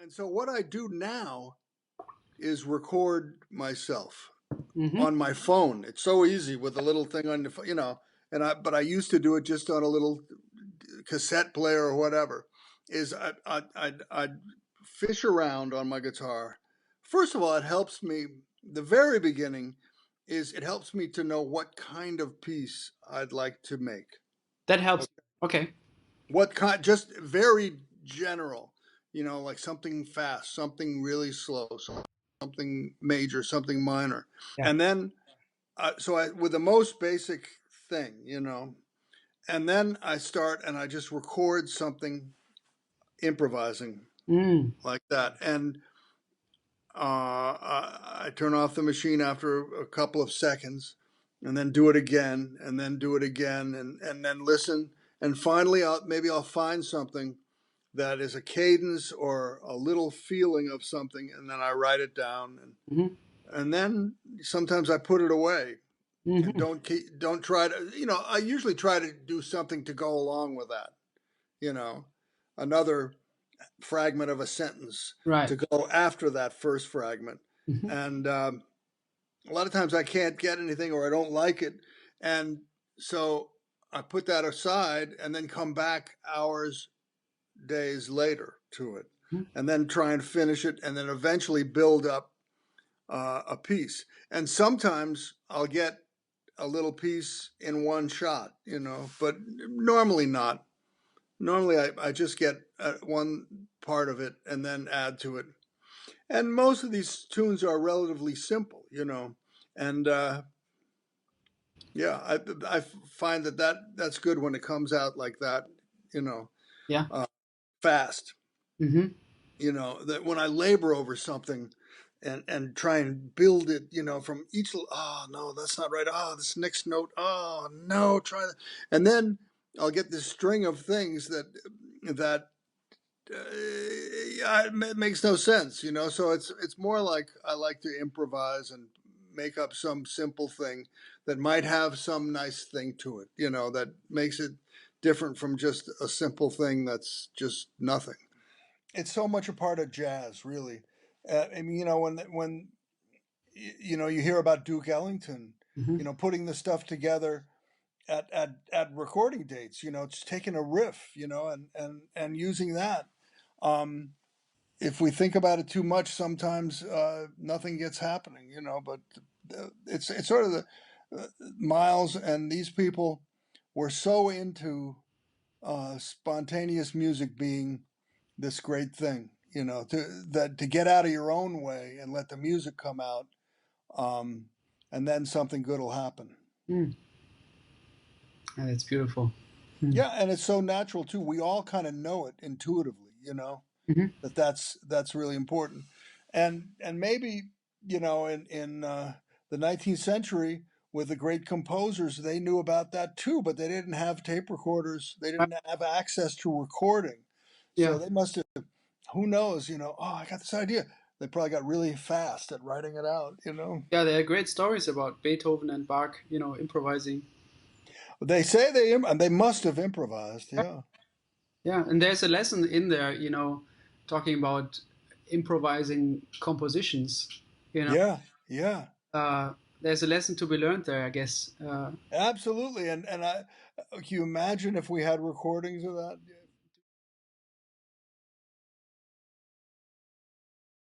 And so what I do now is record myself Mm-hmm. on my phone. It's so easy with a little thing on the but I used to do it just on a little cassette player or whatever. Is I'd fish around on my guitar. First of all, it helps me. The very beginning is it helps me to know what kind of piece I'd like to make. That helps. Okay. What kind? Just very general. Like something fast, something really slow, something major, something minor, Yeah. and then so I with the most basic thing, and then I start and I just record something improvising Mm. like that, and I turn off the machine after a couple of seconds, and then do it again, and then do it again, and then listen, and finally I'll find something that is a cadence or a little feeling of something, and then I write it down, Mm-hmm. and then sometimes I put it away and Mm-hmm. don't try to. I usually try to do something to go along with that. You know, another fragment of a sentence Right. to go after that first fragment, Mm-hmm. and a lot of times I can't get anything or I don't like it, and so I put that aside and then come back hours, days later to it, and then try and finish it, and then eventually build up a piece. And sometimes I'll get a little piece in one shot, but normally not. Normally I just get one part of it and then add to it. And most of these tunes are relatively simple, and yeah, I find that's good when it comes out like that, you know, Yeah. uh, fast. Mm-hmm. That when I labor over something and try and build it, from each, oh no, that's not right, oh, this next note, oh no, try that, and then I'll get this string of things that yeah, it makes no sense, so it's more like I like to improvise and make up some simple thing that might have some nice thing to it, that makes it different from just a simple thing that's just nothing. It's so much a part of jazz, really. I mean, when you hear about Duke Ellington, Mm-hmm. putting the stuff together at recording dates, it's taking a riff, and using that. Um, if we think about it too much, sometimes nothing gets happening, But it's sort of the Miles and these people were so into spontaneous music being this great thing, to get out of your own way and let the music come out, um, and then something good will happen. Mm. Yeah, that's beautiful. Mm. Yeah, and it's so natural too. We all kind of know it intuitively, Mm-hmm. that's really important, and maybe in the 19th century with the great composers, they knew about that too, but they didn't have tape recorders. They didn't have access to recording, Yeah. so they must have. Who knows? Oh, I got this idea. They probably got really fast at writing it out. Yeah, there are great stories about Beethoven and Bach, improvising. They say they must have improvised. Yeah. Yeah, and there's a lesson in there, talking about improvising compositions. You know, Yeah. Yeah. there's a lesson to be learned there, I guess. Absolutely. And can you imagine if we had recordings of that?